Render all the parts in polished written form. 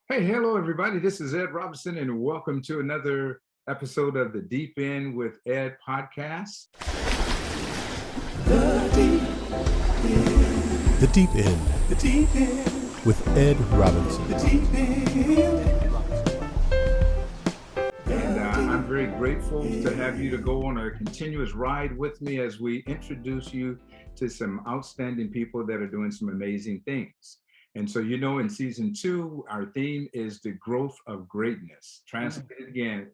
Hey, hello, everybody. This is Ed Robinson, and welcome to another episode of the Deep End with Ed podcast. The Deep End. The Deep End. The Deep End. With Ed Robinson. The Deep End. And I'm very grateful to have you to go on a continuous ride with me as we introduce you to some outstanding people that are doing some amazing things. And so, in season 2, our theme is the growth of greatness. Translated again,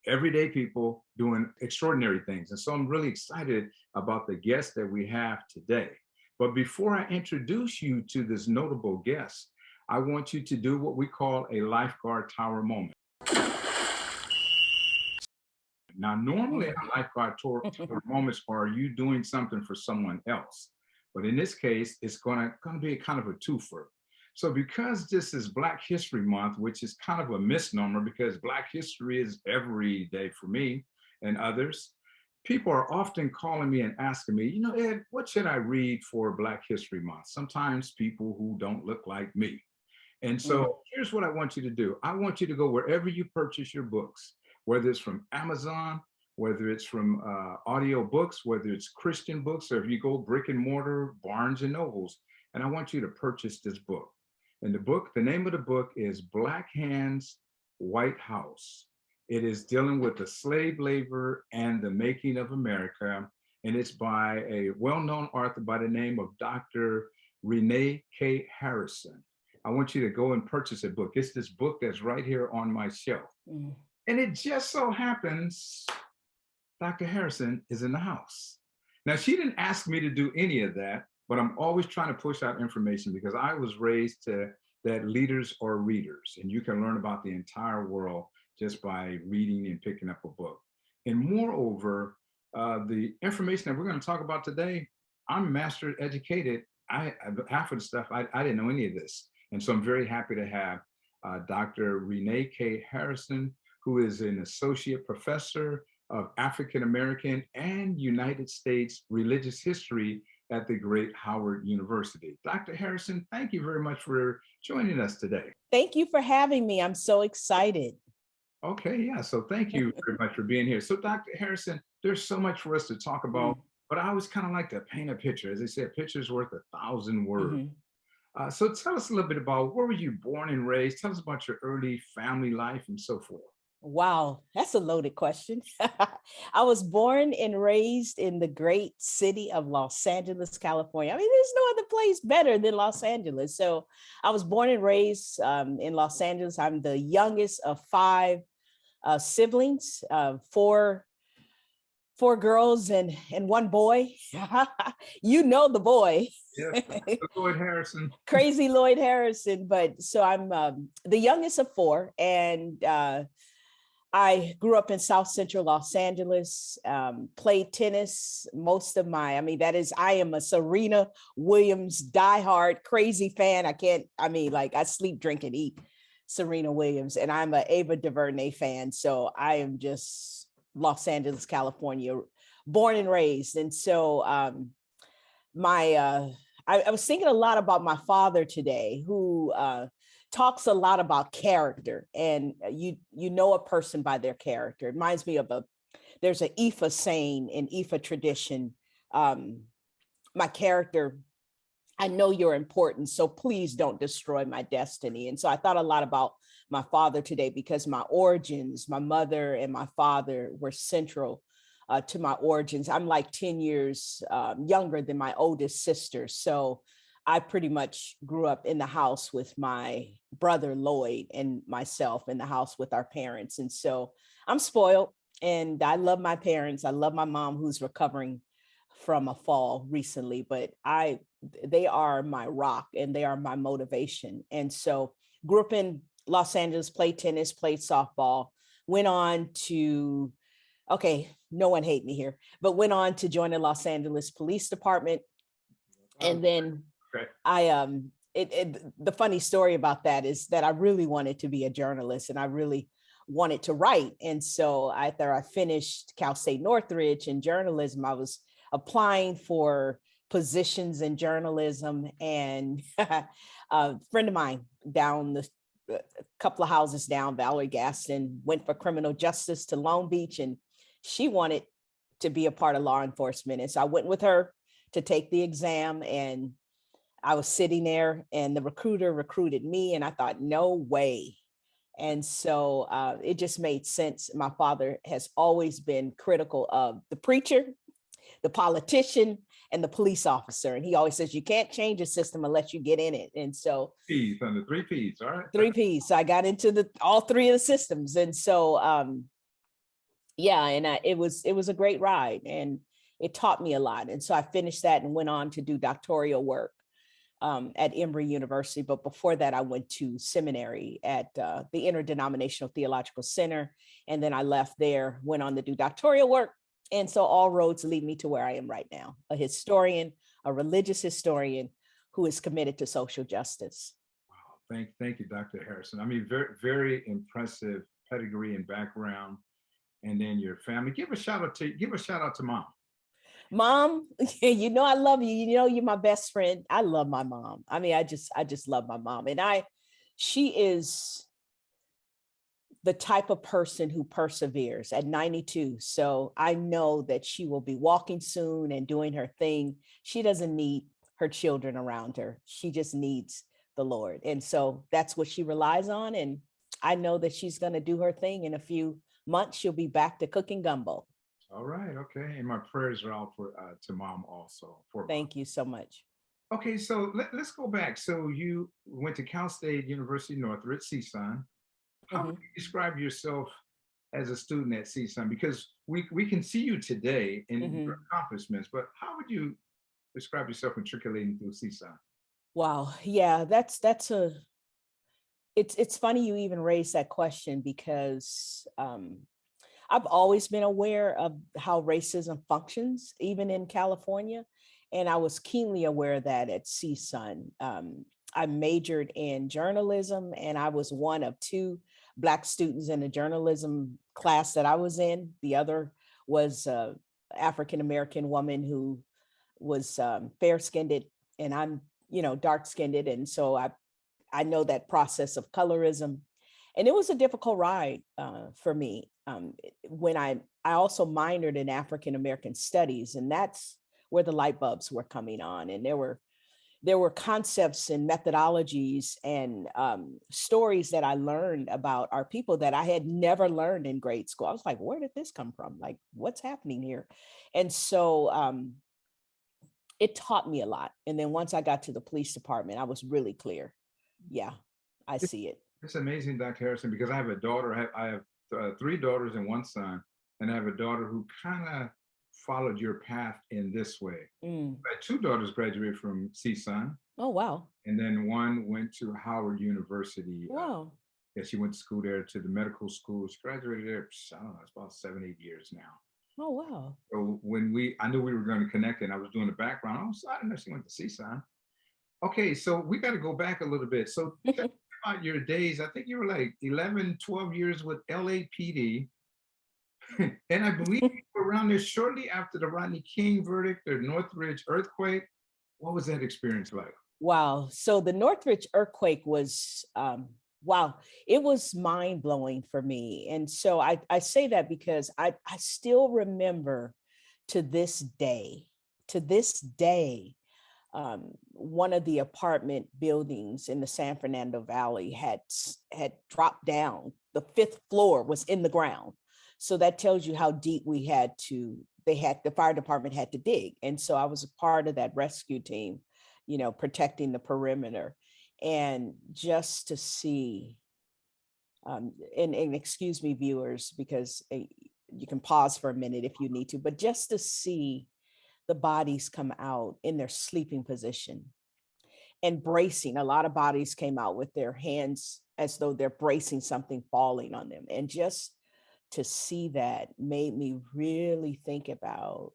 everyday people doing extraordinary things. And so I'm really excited about the guest that we have today. But before I introduce you to this notable guest, I want you to do what we call a Lifeguard Tower moment. Now, normally a Lifeguard Tower moments are you doing something for someone else. But in this case, it's going to be kind of a twofer. So because this is Black History Month, which is kind of a misnomer because Black history is every day for me and others, people are often calling me and asking me, Ed, what should I read for Black History Month? Sometimes people who don't look like me. And so here's what I want you to do. I want you to go wherever you purchase your books, whether it's from Amazon, whether it's from audio books, whether it's Christian books, or if you go brick and mortar, Barnes and Nobles, and I want you to purchase this book. And the name of the book is Black Hands, White House. It is dealing with the slave labor and the making of America. And it's by a well-known author by the name of Dr. Renee K. Harrison. I want you to go and purchase a book. It's this book that's right here on my shelf. And it just so happens Dr. Harrison is in the house. Now, she didn't ask me to do any of that, but I'm always trying to push out information because I was raised that leaders are readers, and you can learn about the entire world just by reading and picking up a book. And moreover, the information that we're going to talk about today, I'm master educated. Half of the stuff, I didn't know any of this. And so I'm very happy to have Dr. Renee K. Harrison, who is an associate professor of African American and United States religious history at the great Howard University. Dr. Harrison, thank you very much for joining us today. Thank you for having me. I'm so excited. Okay, yeah, so thank you very much for being here. So Dr. Harrison, there's so much for us to talk about, but I always kind of like to paint a picture. As they say, a picture's worth 1,000 words. So tell us a little bit about where were you born and raised? Tell us about your early family life and so forth. Wow, that's a loaded question. I was born and raised in the great city of Los Angeles, California. I mean, there's no other place better than Los Angeles. So I was born and raised in Los Angeles. I'm the youngest of 5 siblings, four girls and 1 boy. You know the boy. Yes, Lloyd Harrison. Crazy Lloyd Harrison. But so I'm the youngest of 4, and I grew up in South Central Los Angeles, played tennis most of I am a Serena Williams diehard crazy fan. I sleep, drink, and eat Serena Williams, and I'm an Ava DuVernay fan. So I am just Los Angeles, California, born and raised. And so I was thinking a lot about my father today, who talks a lot about character, and you know a person by their character. It reminds me of there's an Ifa saying in Ifa tradition, my character, I know you're important, so please don't destroy my destiny. And so I thought a lot about my father today because my origins, my mother and my father were central to my origins. I'm like 10 years younger than my oldest sister. So I pretty much grew up in the house with my brother Lloyd and myself, in the house with our parents. And so I'm spoiled, and I love my parents. I love my mom, who's recovering from a fall recently, but they are my rock and they are my motivation. And so grew up in Los Angeles, played tennis, played softball, went on to, no one hate me here, but went on to join the Los Angeles Police Department. And then the funny story about that is that I really wanted to be a journalist, and I really wanted to write. And so after I finished Cal State Northridge in journalism, I was applying for positions in journalism, and a friend of mine down a couple of houses down, Valerie Gaston went for criminal justice to Long Beach, and she wanted to be a part of law enforcement. And so I went with her to take the exam, and I was sitting there and the recruiter recruited me, and I thought, no way. And so it just made sense. My father has always been critical of the preacher, the politician, and the police officer. And he always says, you can't change a system unless you get in it. And so P's on the three P's. All right. 3 Ps. So I got into all three of the systems. And so, yeah, and it was a great ride, and it taught me a lot. And so I finished that and went on to do doctoral work at Emory University. But before that, I went to seminary at the Interdenominational Theological Center. And then I left there, went on to do doctoral work. And so all roads lead me to where I am right now, a historian, a religious historian who is committed to social justice. Wow. Thank you, Dr. Harrison. I mean, very, very impressive pedigree and background. And then your family. Give a shout out to mom. Mom, you know I love you. You know you're my best friend. I love my mom. I mean, I just love my mom. And she is the type of person who perseveres at 92. So I know that she will be walking soon and doing her thing. She doesn't need her children around her. She just needs the Lord. And so that's what she relies on. And I know that she's going to do her thing. In a few months, she'll be back to cooking gumbo. All right. Okay. And my prayers are out to mom also. Thank you so much. Okay. So let's go back. So you went to Cal State University, Northridge, CSUN. How would you describe yourself as a student at CSUN? Because we can see you today in your accomplishments, but how would you describe yourself matriculating through CSUN? Wow. Yeah, it's funny you even raised that question, because I've always been aware of how racism functions, even in California. And I was keenly aware of that at CSUN. I majored in journalism, and I was one of 2 Black students in the journalism class that I was in. The other was an African-American woman who was fair-skinned, and I'm, dark-skinned. And so I know that process of colorism. And it was a difficult ride for me. When I also minored in African American studies, and that's where the light bulbs were coming on. And there were concepts and methodologies and stories that I learned about our people that I had never learned in grade school. I was like, where did this come from? Like, what's happening here? And so it taught me a lot. And then once I got to the police department, I was really clear. Yeah, I see it. It's amazing, Dr. Harrison, because I have a daughter. I have 3 daughters and 1 son, and I have a daughter who kind of followed your path in this way. I had 2 daughters graduated from CSUN. Oh, wow. And then 1 went to Howard University. Wow. Yeah, she went to school there, to the medical school. She graduated there, I don't know, it's about 7, 8 years now. Oh, wow. So when I knew we were going to connect, and I was doing the background, I didn't know she went to CSUN. Okay, so we got to go back a little bit. So tell me about your days. I think you were like 11, 12 years with LAPD. And I believe you were around there shortly after the Rodney King verdict, the Northridge Earthquake. What was that experience like? Wow. So the Northridge Earthquake was, wow, it was mind blowing for me. And so I say that because I still remember to this day, one of the apartment buildings in the San Fernando Valley had dropped down. The 5th floor was in the ground. So that tells you how deep the fire department had to dig. And so I was a part of that rescue team, protecting the perimeter. And just to see, and excuse me, viewers, because you can pause for a minute if you need to, but just to see the bodies come out in their sleeping position and bracing. A lot of bodies came out with their hands as though they're bracing something falling on them. And just to see that made me really think about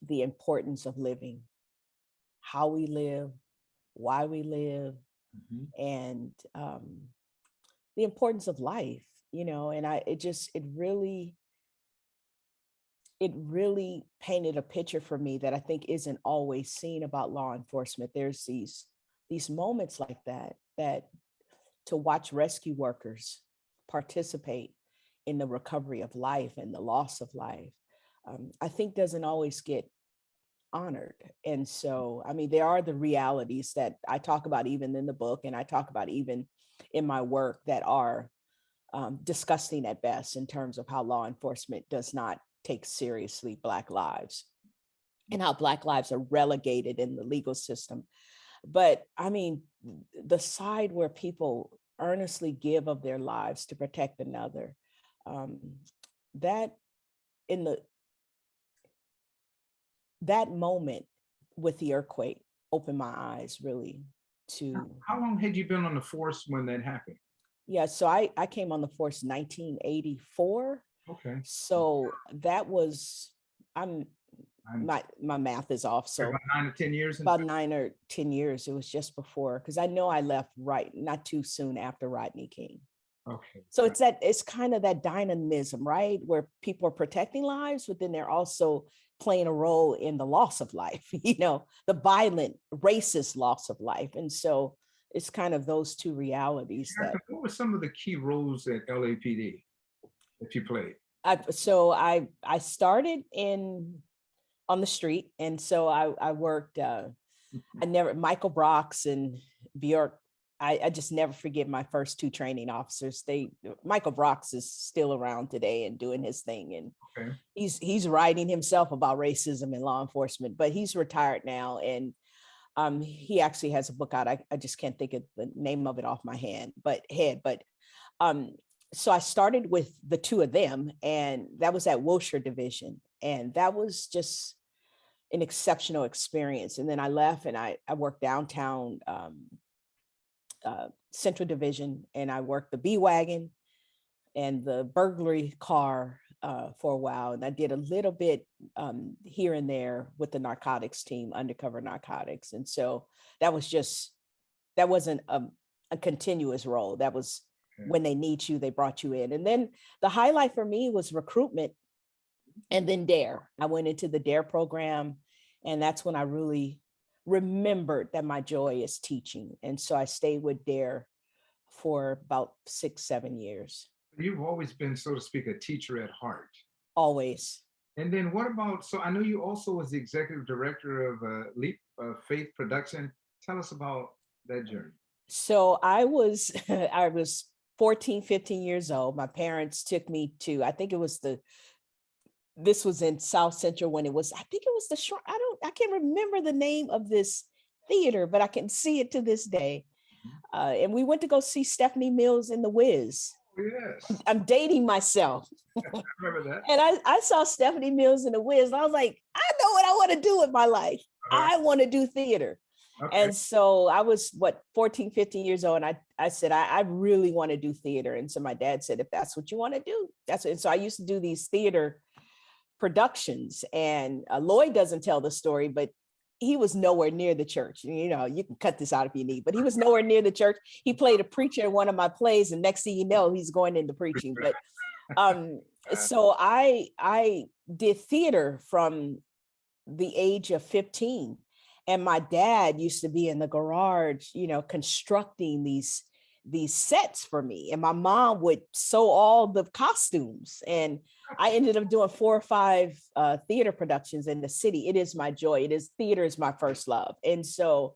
the importance of living, how we live, why we live, and the importance of life, and it really painted a picture for me that I think isn't always seen about law enforcement. There's these moments like that that to watch rescue workers participate in the recovery of life and the loss of life, I think doesn't always get honored. And so, I mean, there are the realities that I talk about even in the book, and I talk about even in my work, that are disgusting at best in terms of how law enforcement does not take seriously Black lives and how Black lives are relegated in the legal system. But I mean, the side where people earnestly give of their lives to protect another, that in that moment with the earthquake opened my eyes really to. How long had you been on the force when that happened? Yeah, so I came on the force 1984. Okay. So that was, I'm I'm my math is off. So about 9 to 10 years. about 9 or 10 years. It was just before, because I know I left not too soon after Rodney King. Okay. So it's kind of that dynamism, right? Where people are protecting lives, but then they're also playing a role in the loss of life, the violent, racist loss of life. And so it's kind of those two realities that. What were some of the key roles at LAPD that you played? I started on the street, and so I worked. Michael Brox and Bjork. I just never forget my first two training officers. Michael Brox is still around today and doing his thing, and Okay. he's writing himself about racism in law enforcement, but he's retired now, and he actually has a book out. I just can't think of the name of it off my head. But so I started with the two of them, and that was at Wilshire Division, and that was just an exceptional experience. And then I left, and I worked downtown Central Division, and I worked the B-Wagon and the burglary car for a while. And I did a little bit here and there with the narcotics team, undercover narcotics. And so that wasn't a continuous role. That was when they need you, they brought you in. And then the highlight for me was recruitment, and then DARE. I went into the DARE program, and that's when I really remembered that my joy is teaching. And so I stayed with DARE for about 6-7 years. You've always been, so to speak, a teacher at heart. Always. And then what about, so I know you also was the executive director of Leap Faith Production. Tell us about that journey. So I was 14, 15 years old. My parents took me to, I think it was this was in South Central when it was, I think it was the Shrine. I can't remember the name of this theater, but I can see it to this day. And we went to go see Stephanie Mills in The Wiz. Yes. I'm dating myself. I remember that. And I saw Stephanie Mills in The Wiz, and I was like, I know what I want to do with my life. I want to do theater. Okay. And so I was 14, 15 years old. And I said, I really want to do theater. And so my dad said, if that's what you want to do, that's it. And so I used to do these theater productions, and Lloyd doesn't tell the story, but he was nowhere near the church. You can cut this out if you need, but he was nowhere near the church. He played a preacher in one of my plays, and next thing you know, he's going into preaching. But so I did theater from the age of 15. And my dad used to be in the garage, constructing these sets for me. And my mom would sew all the costumes. And I ended up doing 4 or 5 theater productions in the city. It is my joy. Theater is my first love. And so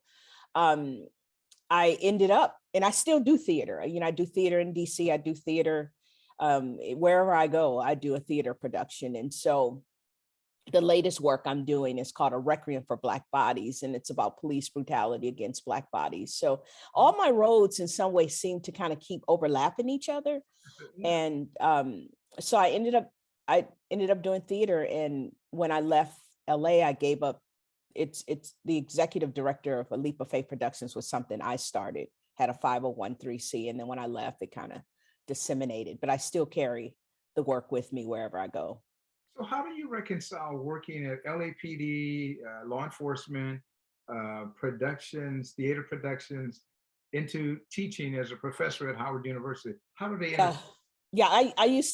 I ended up, and I still do theater. I do theater in DC. I do theater wherever I go. I do a theater production. And so the latest work I'm doing is called A Requiem for Black Bodies, and it's about police brutality against Black bodies. So all my roads in some way seem to kind of keep overlapping each other. And so I ended up doing theater. And when I left LA, I gave up. It's the executive director of A Leap of Faith Productions was something I started, had a 501(c)(3). And then when I left, it kind of disseminated, but I still carry the work with me wherever I go. So how do you reconcile working at LAPD, law enforcement, productions, theater productions, into teaching as a professor at Howard University? How do they intersect? Yeah, I used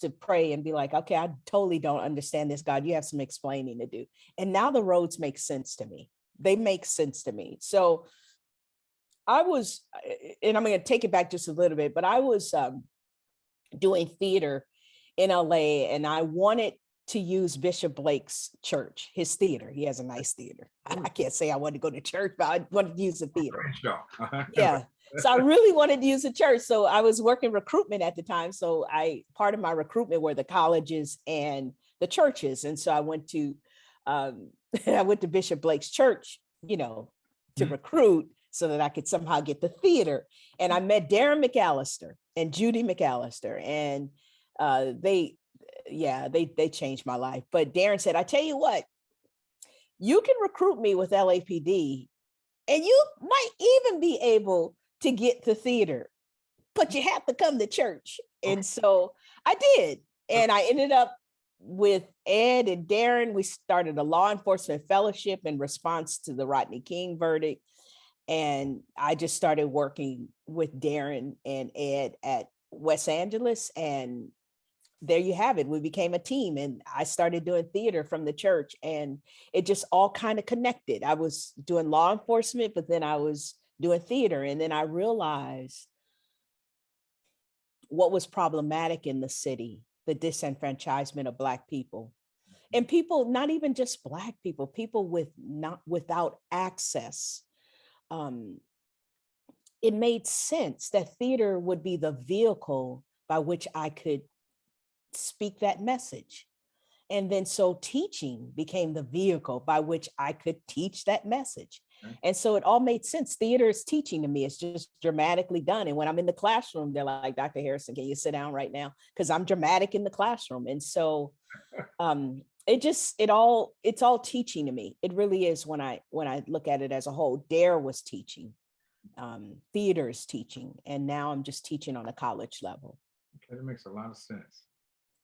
to pray and be like, okay, I totally don't understand this, God. You have some explaining to do. And now the roads make sense to me. They make sense to me. So I was, and I'm going to take it back just a little bit, but I was doing theater in LA, and I wanted to use Bishop Blake's church, his theater. He has a nice theater. I can't say I wanted to go to church, but I wanted to use the theater. Great show. Yeah. So I really wanted to use the church. So I was working recruitment at the time. So part of my recruitment were the colleges and the churches. And so I went to I went to Bishop Blake's church, to recruit so that I could somehow get the theater. And I met Darren McAllister and Judy McAllister. And they changed my life. But Darren said, I tell you what, you can recruit me with LAPD and you might even be able to get the theater, but you have to come to church. And so I did. And I ended up with Ed and Darren. We started a law enforcement fellowship in response to the Rodney King verdict. And I just started working with Darren and Ed at West Angeles. And there you have it. We became a team, and I started doing theater from the church, and it just all kind of connected. I was doing law enforcement, but then I was doing theater. And then I realized what was problematic in the city, the disenfranchisement of Black people, and people, not even just Black people, people without access. It made sense that theater would be the vehicle by which I could speak that message. And then so teaching became the vehicle by which I could teach that message. And so it all made sense. Theater is teaching to me. It's just dramatically done. And when I'm in the classroom, they're like, Dr. Harrison, can you sit down right now? Because I'm dramatic in the classroom. And so it's all teaching to me. It really is when I look at it as a whole. Dare was teaching, theater is teaching, and now I'm just teaching on a college level. Okay, that makes a lot of sense.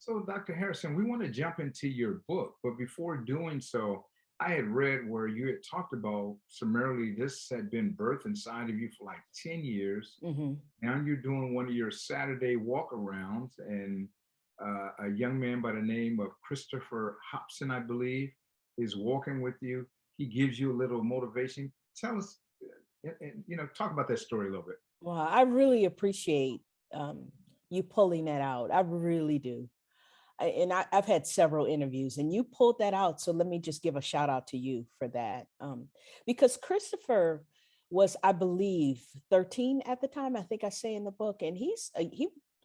So, Dr. Harrison, we want to jump into your book, but before doing so, I had read where you had talked about summarily this had been birthed inside of you for like 10 years. Mm-hmm. Now you're doing one of your Saturday walk-arounds, and a young man by the name of Christopher Hobson, I believe, is walking with you. He gives you a little motivation. Tell us, talk about that story a little bit. Well, I really appreciate you pulling that out. I really do. I've had several interviews, and you pulled that out. So let me just give a shout out to you for that. Because Christopher was, I believe, 13 at the time, I think I say in the book. And he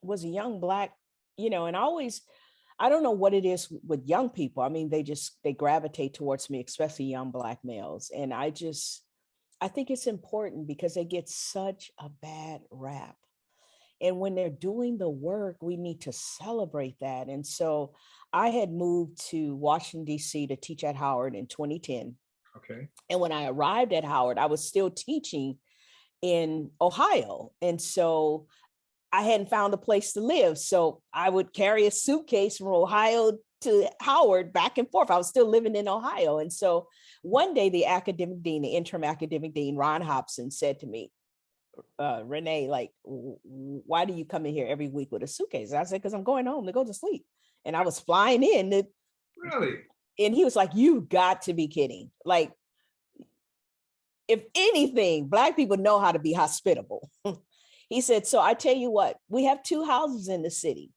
was a young Black, and I don't know what it is with young people. I mean, they gravitate towards me, especially young Black males. And I think it's important because they get such a bad rap. And when they're doing the work, we need to celebrate that. And so I had moved to Washington, D.C. to teach at Howard in 2010. Okay. And when I arrived at Howard, I was still teaching in Ohio. And so I hadn't found a place to live. So I would carry a suitcase from Ohio to Howard back and forth. I was still living in Ohio. And so one day the interim academic dean, Ron Hobson, said to me, Renee, like, why do you come in here every week with a suitcase? And I said, because I'm going home to go to sleep. And I was flying in. Really? And he was like, you've got to be kidding. Like, if anything, Black people know how to be hospitable. He said, so I tell you what, we have two houses in the city.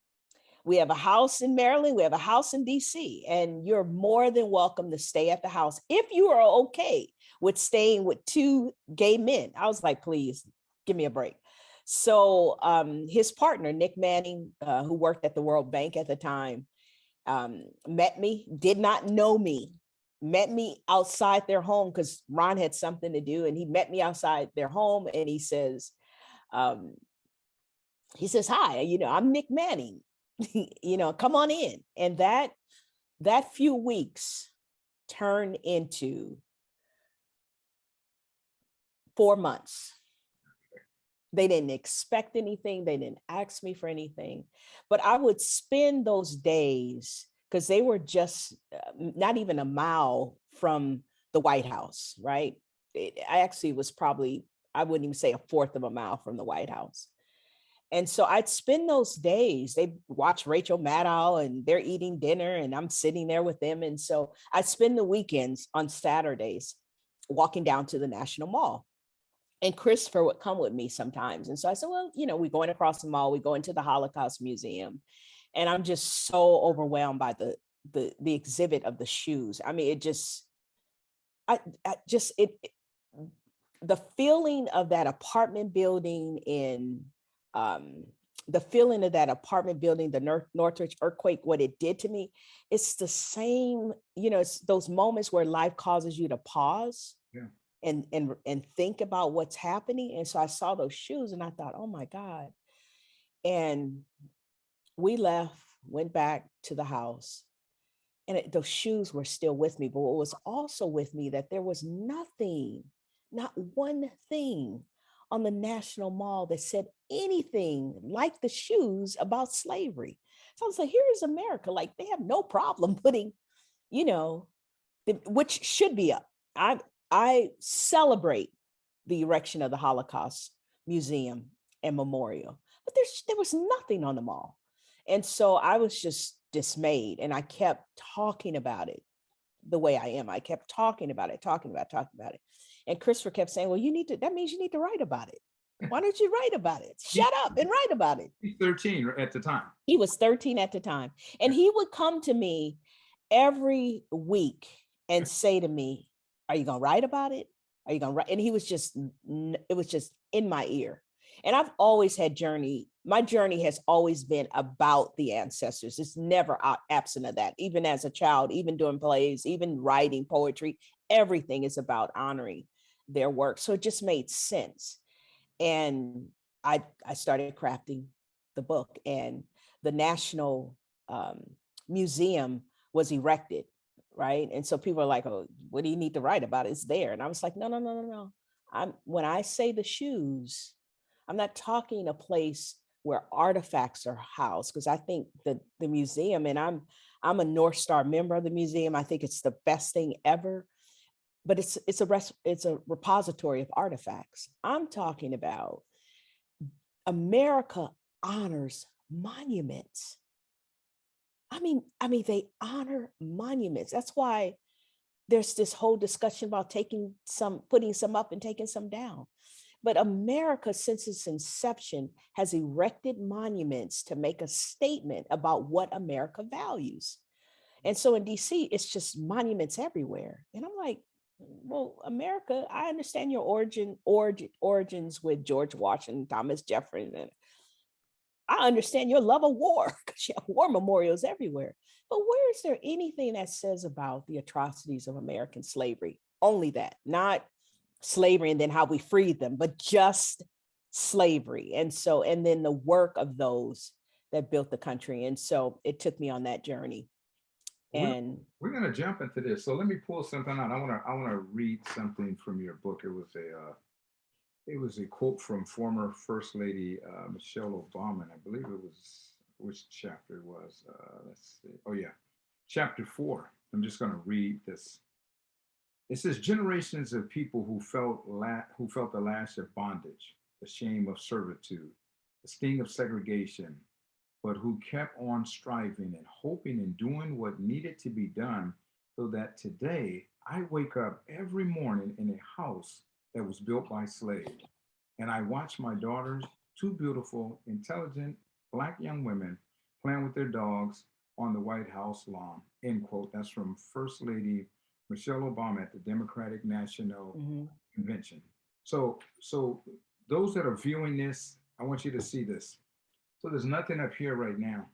We have a house in Maryland, we have a house in DC, and you're more than welcome to stay at the house if you are okay with staying with two gay men. I was like, please give me a break. So his partner, Nick Manning, who worked at the World Bank at the time, met me, did not know me, met me outside their home because Ron had something to do. And he met me outside their home, and he says, hi, I'm Nick Manning, come on in. And that few weeks turned into 4 months. They didn't expect anything. They didn't ask me for anything, but I would spend those days because they were just not even a mile from the White House, right? I actually was probably, I wouldn't even say a fourth of a mile from the White House. And so I'd spend those days, they watch Rachel Maddow and they're eating dinner and I'm sitting there with them. And so I'd spend the weekends on Saturdays walking down to the National Mall. and Christopher would come with me sometimes. And so I said, well, we're going across the mall, we go into the Holocaust Museum, and I'm just so overwhelmed by the exhibit of the shoes. I mean, it just, I just, the feeling of that apartment building the feeling of that apartment building, the Northridge earthquake, what it did to me, it's the same, it's those moments where life causes you to pause. Yeah. And think about what's happening. And so I saw those shoes and I thought, oh my God. And we left, went back to the house, and those shoes were still with me. But what was also with me, that there was nothing, not one thing on the National Mall that said anything like the shoes about slavery. So I was like, here is America. Like, they have no problem putting, which should be up. I celebrate the erection of the Holocaust Museum and Memorial, but there was nothing on the mall. And so I was just dismayed, and I kept talking about it the way I am. I kept talking about it. And Christopher kept saying, well, that means you need to write about it. Why don't you write about it? Shut up and write about it. He's 13 at the time. He was 13 at the time. And he would come to me every week and say to me, are you going to write about it? Are you going to write? And it was just in my ear. And I've always had my journey has always been about the ancestors. It's never absent of that. Even as a child, even doing plays, even writing poetry, everything is about honoring their work. So it just made sense. And I started crafting the book, and the National Museum was erected. Right. And so people are like, oh, what do you need to write about? It's there. And I was like, no. When I say the shoes, I'm not talking a place where artifacts are housed, because I think the museum, and I'm a North Star member of the museum. I think it's the best thing ever, but it's a repository of artifacts. I'm talking about America honors monuments. I mean, they honor monuments. That's why there's this whole discussion about putting some up and taking some down. But America, since its inception, has erected monuments to make a statement about what America values. And so in DC, it's just monuments everywhere. And I'm like, well, America, I understand your origins with George Washington, Thomas Jefferson, and I understand your love of war, because you have war memorials everywhere. But where is there anything that says about the atrocities of American slavery? Only that, not slavery and then how we freed them, but just slavery. And then the work of those that built the country. And so it took me on that journey. And we're going to jump into this. So let me pull something out. I want to read something from your book. It was a quote from former First Lady Michelle Obama, and I believe it was, which chapter it was. Let's see. Oh yeah, chapter 4. I'm just going to read this. It says, generations of people who felt the lash of bondage, the shame of servitude, the sting of segregation, but who kept on striving and hoping and doing what needed to be done, so that today I wake up every morning in a house that was built by slaves. And I watch my daughters, 2 beautiful, intelligent, Black young women, playing with their dogs on the White House lawn, end quote. That's from First Lady Michelle Obama at the Democratic National Convention. So those that are viewing this, I want you to see this. So there's nothing up here right now.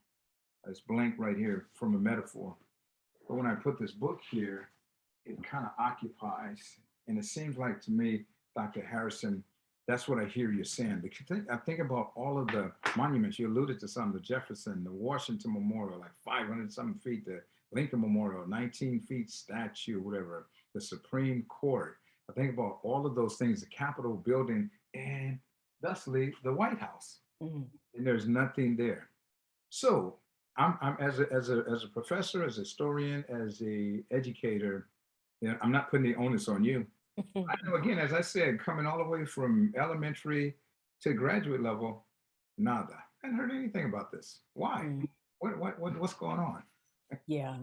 It's blank right here from a metaphor. But when I put this book here, it kind of occupies, and it seems like to me, Dr. Harrison, that's what I hear you saying. Because I think about all of the monuments. You alluded to some, the Jefferson, the Washington Memorial, like 500 something feet, the Lincoln Memorial, 19 feet statue, whatever, the Supreme Court. I think about all of those things, the Capitol building, and thusly the White House. And there's nothing there. So I'm as a professor, as a historian, as a educator, I'm not putting the onus on you. I know, again, as I said, coming all the way from elementary to graduate level, nada. I hadn't heard anything about this. Why? What's going on? Yeah.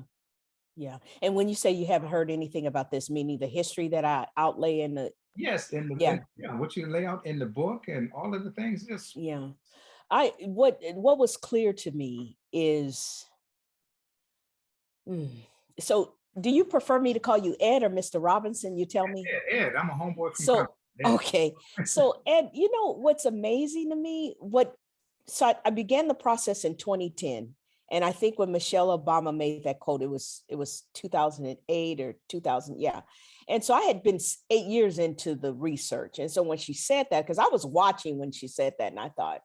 And when you say you haven't heard anything about this, meaning the history that I outlay in Yes, Yeah, yeah, what you lay out in the book and all of the things, just yeah. What was clear to me is, mm, so do you prefer me to call you Ed or Mr. Robinson? You tell me. Ed, I'm a homeboy from Compton. So, okay. So, Ed, you know what's amazing to me? I began the process in 2010. And I think when Michelle Obama made that quote, it was 2008 or 2000. Yeah. And so I had been 8 years into the research. And so when she said that, because I was watching when she said that, and I thought,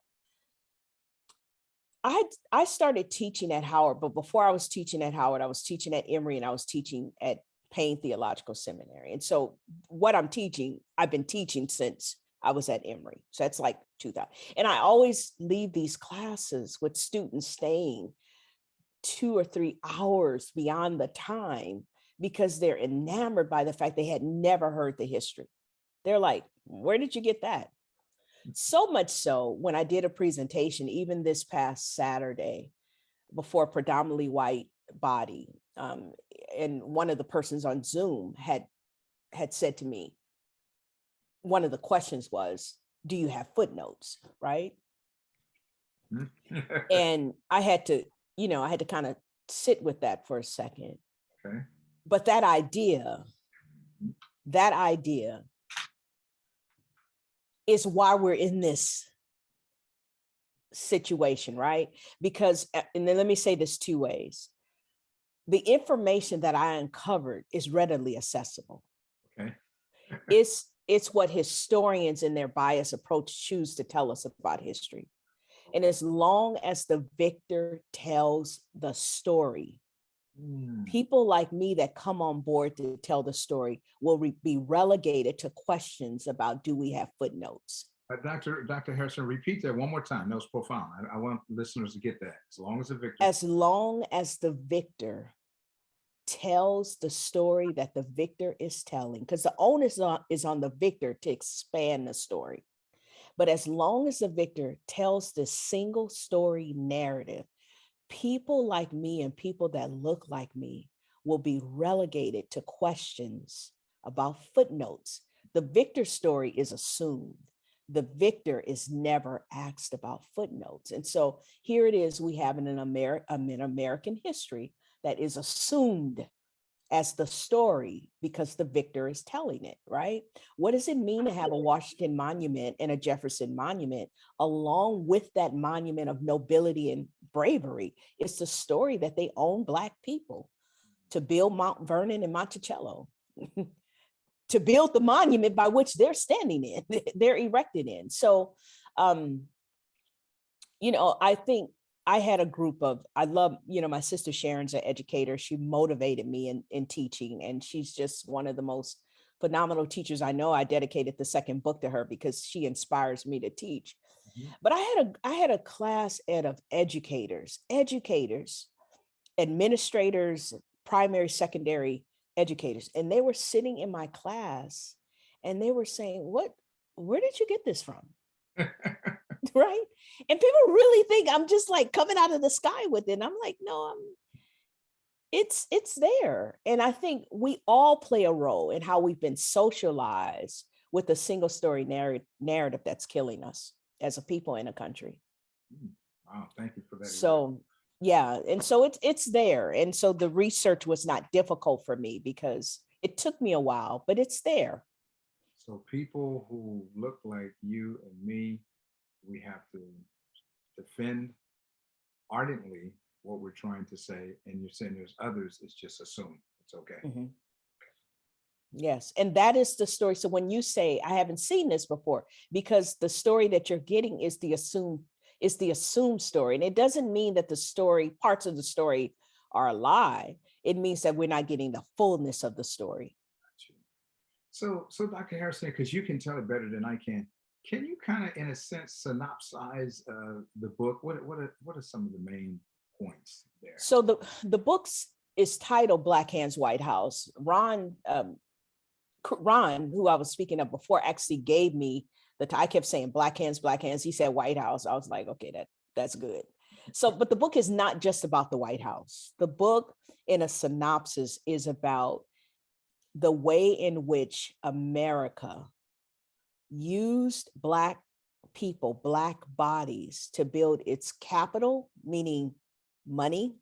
I started teaching at Howard, but before I was teaching at Howard, I was teaching at Emory and I was teaching at Payne Theological Seminary. And so what I'm teaching, I've been teaching since I was at Emory. So that's like 2000. And I always leave these classes with students staying 2 or 3 hours beyond the time because they're enamored by the fact they had never heard the history. They're like, where did you get that? So much so when I did a presentation, even this past Saturday, before a predominantly white body, and one of the persons on Zoom had said to me, one of the questions was, do you have footnotes, right? And I had to kind of sit with that for a second. Okay. But that idea is why we're in this situation, right? Because, and then let me say this two ways. The information that I uncovered is readily accessible. Okay. It's what historians in their biased approach choose to tell us about history. And as long as the victor tells the story, people like me that come on board to tell the story will be relegated to questions about, do we have footnotes? Dr. Harrison, repeat that one more time. That was profound. I want listeners to get that. As long as the victor. As long as the victor tells the story that the victor is telling, because the onus is on the victor to expand the story. But as long as the victor tells the single story narrative, people like me and people that look like me will be relegated to questions about footnotes. The victor story is assumed. The victor is never asked about footnotes. And so here it is, we have an American history that is assumed as the story because the victor is telling it, right? What does it mean to have a Washington monument and a Jefferson monument along with that monument of nobility and bravery? It's the story that they own Black people to build Mount Vernon and Monticello, to build the monument by which they're standing in, they're erected in. So, I think I had a group of, I love, my sister Sharon's an educator. She motivated me in teaching, and she's just one of the most phenomenal teachers I know. I dedicated the second book to her because she inspires me to teach. But I had a class of educators, administrators, primary, secondary educators, and they were sitting in my class and they were saying, where did you get this from? Right? And people really think I'm just like coming out of the sky with it. And I'm like, no, it's there. And I think we all play a role in how we've been socialized with a single story narrative that's killing us as a people in a country. Wow, thank you for that. So yeah, and so it's there. And so the research was not difficult for me because it took me a while, but it's there. So people who look like you and me, we have to defend ardently what we're trying to say. And you're saying there's others, it's just assumed. It's okay. Mm-hmm. Yes. And that is the story. So when you say, I haven't seen this before, because the story that you're getting is the assumed story. And it doesn't mean that parts of the story are a lie. It means that we're not getting the fullness of the story. So Dr. Harrison, because you can tell it better than I can you kind of, in a sense, synopsize the book? What are some of the main points there? So the book is titled Black Hands, White House. Ron, who I was speaking of before, actually gave me I kept saying Black Hands, Black Hands. He said White House. I was like, okay, that's good. So, but the book is not just about the White House. The book, in a synopsis, is about the way in which America used Black people, Black bodies to build its capital, meaning money,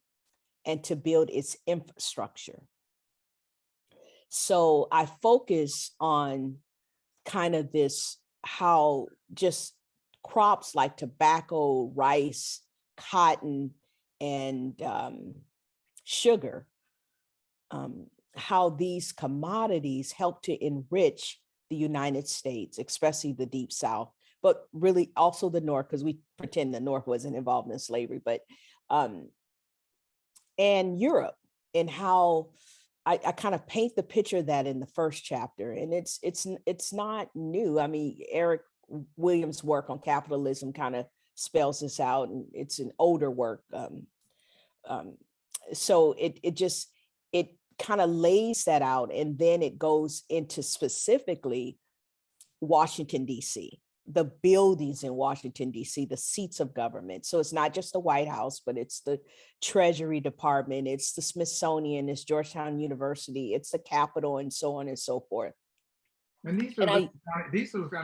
and to build its infrastructure. So I focus on kind of this, how just crops like tobacco, rice, cotton, and sugar, how these commodities help to enrich the United States, especially the Deep South, but really also the North, because we pretend the North wasn't involved in slavery, but and Europe, and how I kind of paint the picture of that in the first chapter. And it's not new. I mean, Eric Williams' work on capitalism kind of spells this out, and it's an older work. So it kind of lays that out, and then it goes into specifically Washington, D.C., the buildings in Washington, D.C., the seats of government. So it's not just the White House, but it's the Treasury Department, it's the Smithsonian, it's Georgetown University, it's the Capitol, and so on and so forth. And these And are I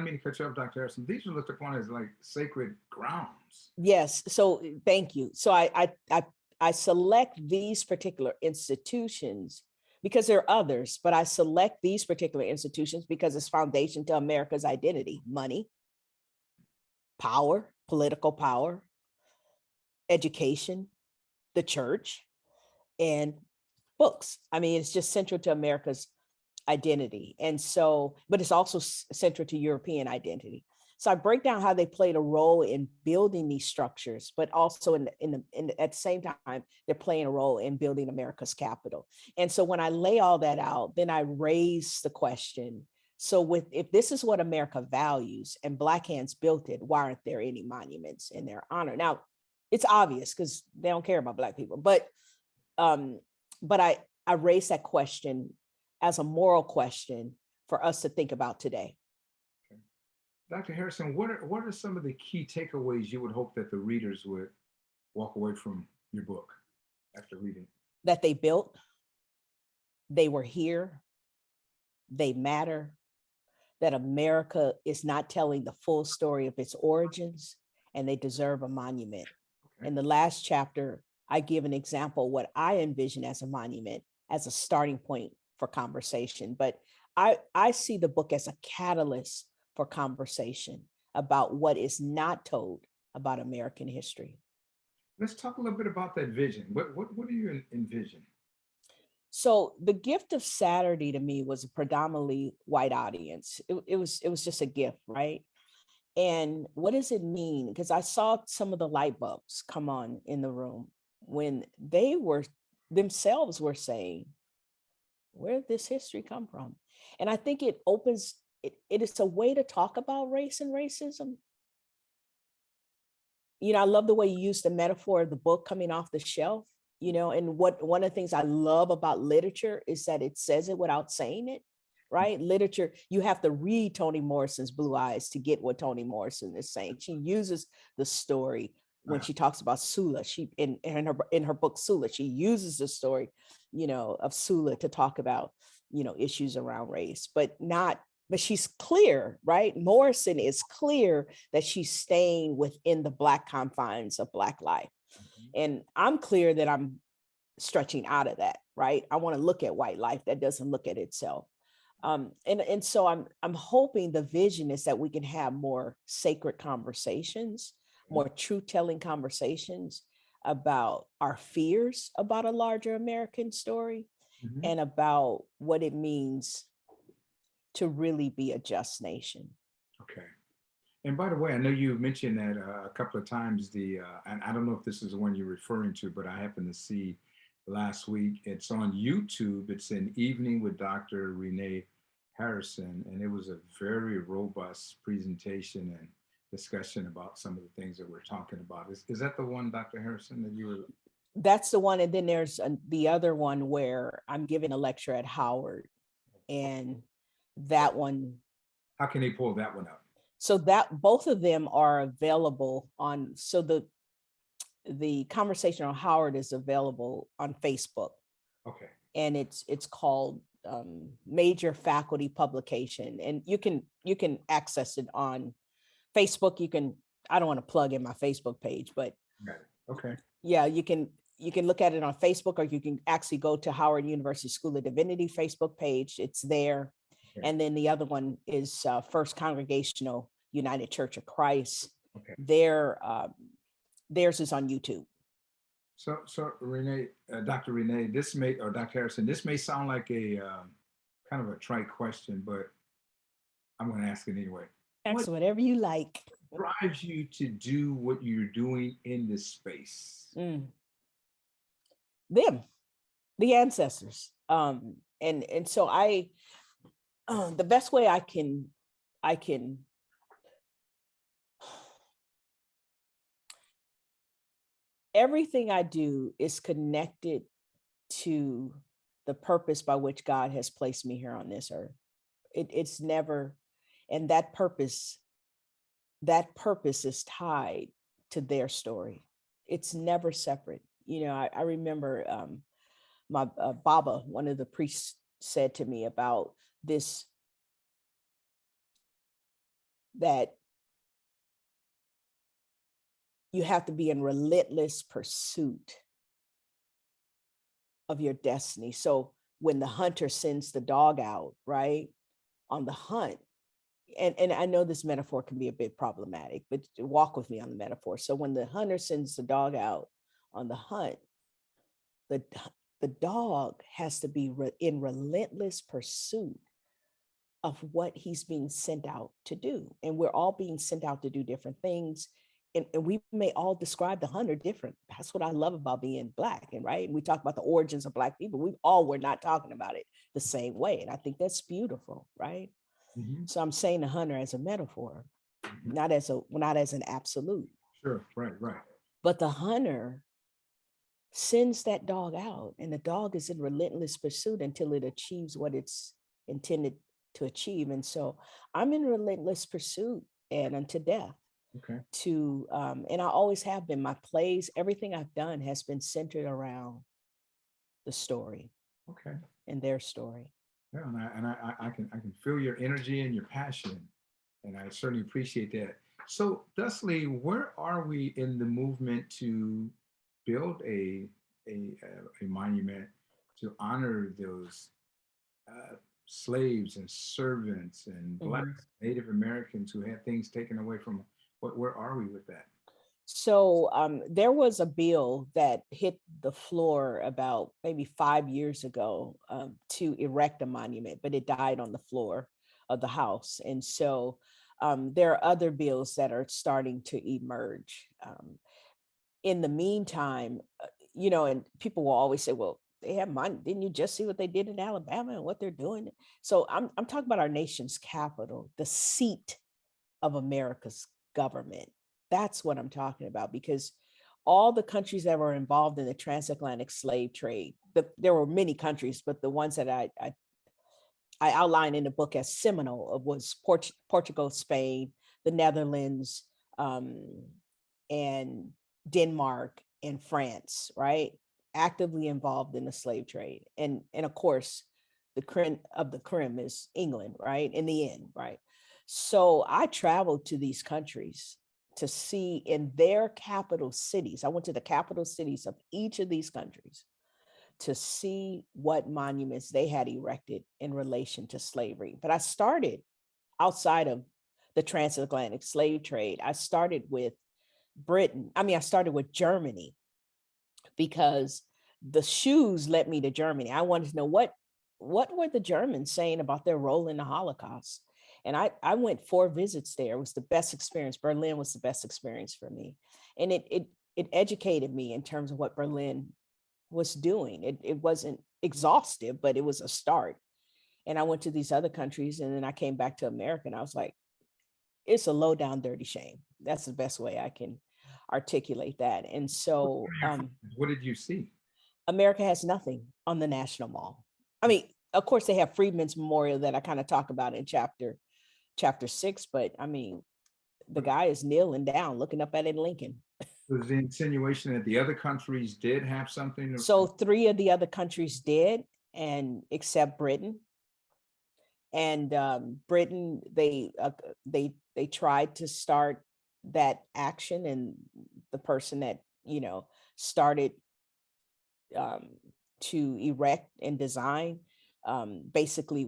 mean to cut you off, Dr. Harrison. These are looked upon as like sacred grounds. Yes, so thank you. So I select these particular institutions because there are others, but I select these particular institutions because it's foundation to America's identity: money, power, political power, education, the church, and books. I mean, it's just central to America's identity. And so, but it's also central to European identity. So I break down how they played a role in building these structures, but also at the same time, they're playing a role in building America's capital. And so when I lay all that out, then I raise the question, so if this is what America values and Black hands built it, why aren't there any monuments in their honor? Now, it's obvious because they don't care about Black people, but I raise that question as a moral question for us to think about today. Dr. Harrison, what are some of the key takeaways you would hope that the readers would walk away from your book after reading? That they built, they were here, they matter, that America is not telling the full story of its origins, and they deserve a monument. Okay. In the last chapter, I give an example of what I envision as a monument, as a starting point for conversation. But I see the book as a catalyst for conversation about what is not told about American history. Let's talk a little bit about that vision. What do you envision? So the gift of Saturday to me was a predominantly white audience. It was just a gift, right? And what does it mean? Because I saw some of the light bulbs come on in the room when they were themselves were saying, where did this history come from? And I think it opens, it is a way to talk about race and racism. You know, I love the way you use the metaphor of the book coming off the shelf, you know, and one of the things I love about literature is that it says it without saying it, right? Literature, you have to read Toni Morrison's Blue Eyes to get what Toni Morrison is saying. She uses the story when she talks about Sula. She in her book Sula, she uses the story, you know, of Sula to talk about, you know, issues around race, but she's clear, right? Morrison is clear that she's staying within the Black confines of Black life. And I'm clear that I'm stretching out of that, right? I want to look at white life that doesn't look at itself. And so I'm hoping the vision is that we can have more sacred conversations, more truth-telling conversations about our fears about a larger American story, and about what it means to really be a just nation. Okay. And by the way, I know you mentioned that a couple of times, and I don't know if this is the one you're referring to, but I happened to see last week, it's on YouTube. It's an evening with Dr. Renee Harrison, and it was a very robust presentation and discussion about some of the things that we're talking about. Is that the one, Dr. Harrison, that you were? That's the one. And then there's the other one where I'm giving a lecture at Howard, and that one. How can they pull that one up? So that both of them are available on, so the conversation on Howard is available on Facebook. Okay. And it's called major faculty publication, and you can access it on Facebook. I don't want to plug in my Facebook page, but Got it. Okay. yeah, you can look at it on Facebook, or you can actually go to Howard University School of Divinity Facebook page. It's there. Okay. And then the other one is First Congregational United Church of Christ. Okay. Theirs is on YouTube. So Renee, Dr. Renee, or Dr. Harrison, this may sound like a kind of a trite question, but I'm going to ask it anyway. Ask whatever you like. Drives you to do what you're doing in this space? Them, the ancestors. And so the best way I can everything I do is connected to the purpose by which God has placed me here on this earth. It's never, and that purpose is tied to their story. It's never separate. You know, I remember my Baba, one of the priests, said to me about this, that you have to be in relentless pursuit of your destiny. So when the hunter sends the dog out, right, on the hunt, and I know this metaphor can be a bit problematic, but walk with me on the metaphor. So when the hunter sends the dog out on the hunt, the dog has to be in relentless pursuit of what he's being sent out to do. And we're all being sent out to do different things. And we may all describe the hunter different. That's what I love about being Black. And right. And we talk about the origins of Black people. We're not talking about it the same way. And I think that's beautiful. Right. Mm-hmm. So I'm saying the hunter as a metaphor, mm-hmm. not as an absolute. Sure. Right. But the hunter sends that dog out, and the dog is in relentless pursuit until it achieves what it's intended to achieve. And so I'm in relentless pursuit and unto death. Okay. And I always have been. My plays, everything I've done has been centered around the story. Okay. And their story. Yeah, and I can feel your energy and your passion, and I certainly appreciate that. So, thusly, where are we in the movement to build a monument to honor those slaves and servants and Black, mm-hmm. Native Americans who had things taken away from them? Where are we with that? So there was a bill that hit the floor about maybe 5 years ago to erect a monument, but it died on the floor of the House. And so there are other bills that are starting to emerge. In the meantime, and people will always say, well, they have money. Didn't you just see what they did in Alabama and what they're doing? So I'm talking about our nation's capital, the seat of America's government. That's what I'm talking about, because all the countries that were involved in the transatlantic slave trade, there were many countries, but the ones that I outlined in the book as seminal was Portugal, Spain, the Netherlands, and Denmark and France, right? Actively involved in the slave trade. And of course, the Crown of the Crim is England, right? In the end, right? So I traveled to these countries to see in their capital cities. I went to the capital cities of each of these countries to see what monuments they had erected in relation to slavery. But I started outside of the transatlantic slave trade. I started with I started with Germany, because the shoes led me to Germany. I wanted to know what were the Germans saying about their role in the Holocaust. And I went 4 visits there. It was the best experience. Berlin was the best experience for me. And it educated me in terms of what Berlin was doing. It wasn't exhaustive, but it was a start. And I went to these other countries, and then I came back to America, and I was like, it's a low down dirty shame. That's the best way I can articulate that. And so what did you see? America has nothing on the National Mall. I mean, of course, they have Freedmen's Memorial that I kind of talk about in chapter 6, but I mean, the guy is kneeling down, looking up at it, Lincoln. Was the insinuation that the other countries did have something? So 3 of the other countries did. and except Britain. And Britain, they tried to start that action, and the person that started to erect and design basically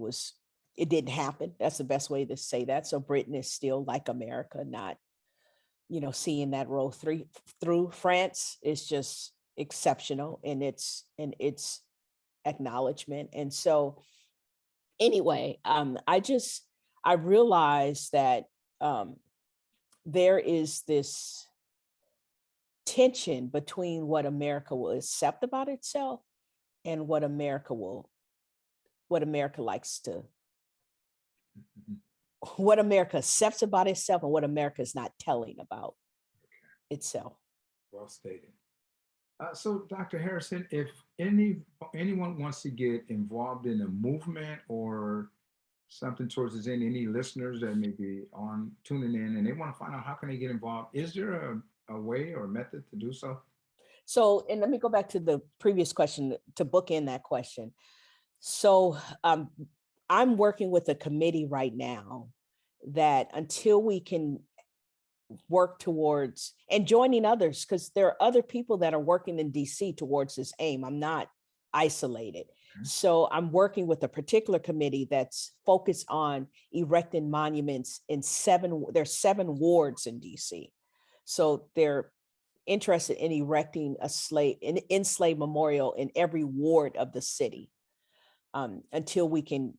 it didn't happen. That's the best way to say that. So Britain is still like America, not seeing that roll through. France is just exceptional in its acknowledgement. And so anyway, I realized that there is this tension between what America will accept about itself and what America likes to, what America accepts about itself and what America is not telling about itself. Well stated. So, Dr. Harrison, if anyone wants to get involved in a movement or something towards this end, any listeners that may be tuning in and they want to find out how can they get involved, is there a way or a method to do so? So, and let me go back to the previous question to bookend that question. So I'm working with a committee right now that until we can work towards and joining others, because there are other people that are working in DC towards this aim. I'm not isolated. Okay. So I'm working with a particular committee that's focused on erecting monuments in there's 7 wards in DC. So they're interested in erecting an enslaved memorial in every ward of the city until we can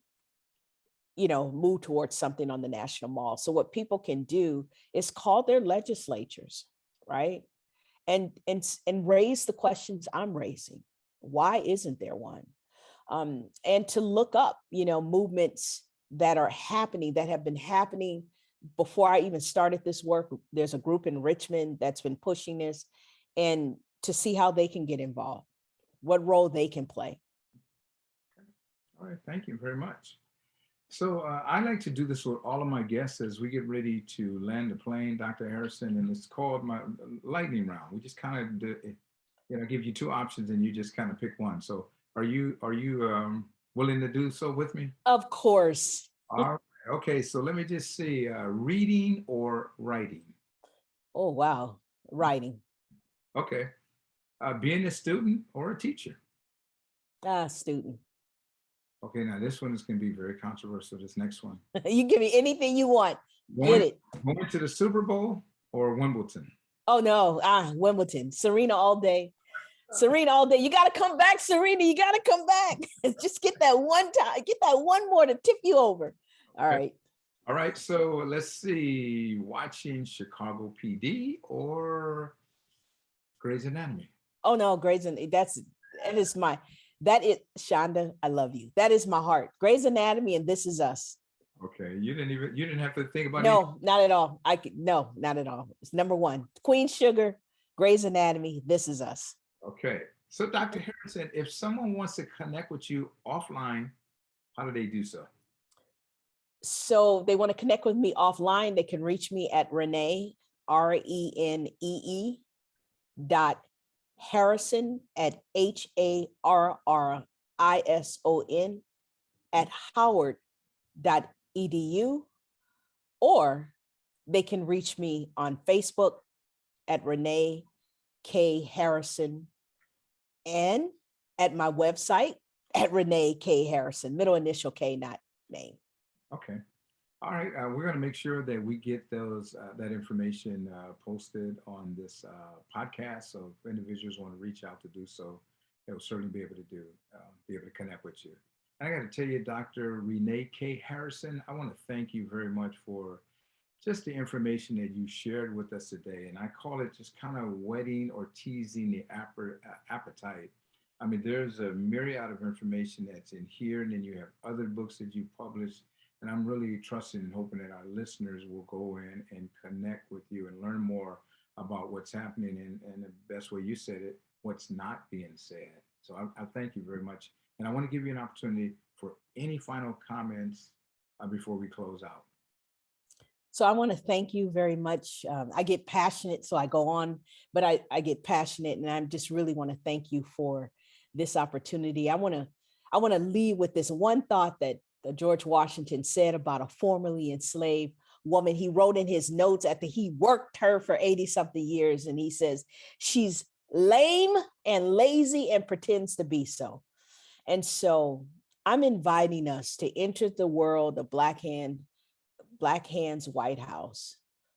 move towards something on the National Mall. So what people can do is call their legislatures, right? And raise the questions I'm raising. Why isn't there one? And to look up, movements that are happening, that have been happening before I even started this work. There's a group in Richmond that's been pushing this, and to see how they can get involved, what role they can play. All right, thank you very much. So I like to do this with all of my guests as we get ready to land the plane, Dr. Harrison, and it's called my lightning round. We just kind of give you 2 options and you just kind of pick one. So are you willing to do so with me? Of course. All right. Okay, so let me just see, reading or writing? Oh, wow. Writing. Okay. Being a student or a teacher? Student. Okay, now this one is going to be very controversial, this next one. You give me anything you want. Get it. Going to the Super Bowl or Wimbledon? Oh, no. Wimbledon. Serena all day. Serena all day. You got to come back, Serena. You got to come back. Just get that one time. Get that one more to tip you over. All right. All right. So let's see. Watching Chicago PD or Grey's Anatomy? Oh, no. Grey's Anatomy. Shonda, I love you. That is my heart. Grey's Anatomy and This Is Us. Okay. You didn't have to think about it. No, not at all. No, not at all. It's number 1. Queen Sugar, Grey's Anatomy, This Is Us. Okay. So Dr. Harrison, if someone wants to connect with you offline, how do they do so? So they want to connect with me offline, they can reach me at Renee, RENEE .Harrison at HARRISON at howard.edu, or they can reach me on Facebook at Renee K. Harrison and at my website at Renee K. Harrison, middle initial K, not name. Okay. All right. We're going to make sure that we get that information posted on this podcast. So if individuals want to reach out to do so, they'll certainly be able to connect with you. And I got to tell you, Dr. Renee K. Harrison, I want to thank you very much for just the information that you shared with us today. And I call it just kind of whetting or teasing the appetite. I mean, there's a myriad of information that's in here, and then you have other books that you published. And I'm really trusting and hoping that our listeners will go in and connect with you and learn more about what's happening and the best way you said it, what's not being said. So I thank you very much. And I want to give you an opportunity for any final comments before we close out. So I want to thank you very much. I get passionate, so I go on, but I get passionate, and I just really want to thank you for this opportunity. I want I want to leave with this one thought that George Washington said about a formerly enslaved woman. He wrote in his notes after he worked her for 80 something years, and he says, she's lame and lazy and pretends to be so. And so I'm inviting us to enter the world of Black Hands White House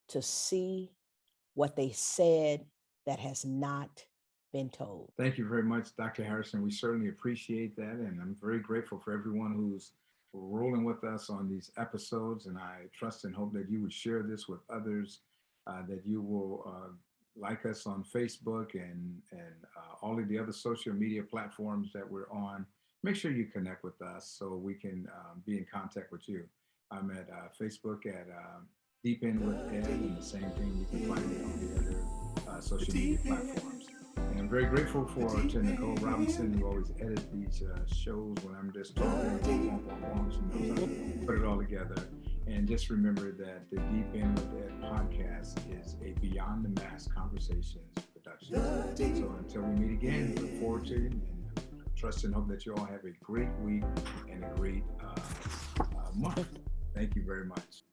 to see what they said that has not been told. Thank you very much, Dr. Harrison. We certainly appreciate that. And I'm very grateful for everyone who's rolling with us on these episodes. And I trust and hope that you would share this with others, that you will like us on Facebook and all of the other social media platforms that we're on. Make sure you connect with us so we can be in contact with you. I'm at Facebook at Deep In With Ed, and the same thing, you can find me on the other social media platforms. And I'm very grateful to Nicole Robinson, who always edits these shows when I'm just talking. She knows how to put it all together. And just remember that the Deep In With Ed podcast is a Beyond the Mask Conversations production. So until we meet again, look forward to it, and trust and hope that you all have a great week and a great month. Thank you very much.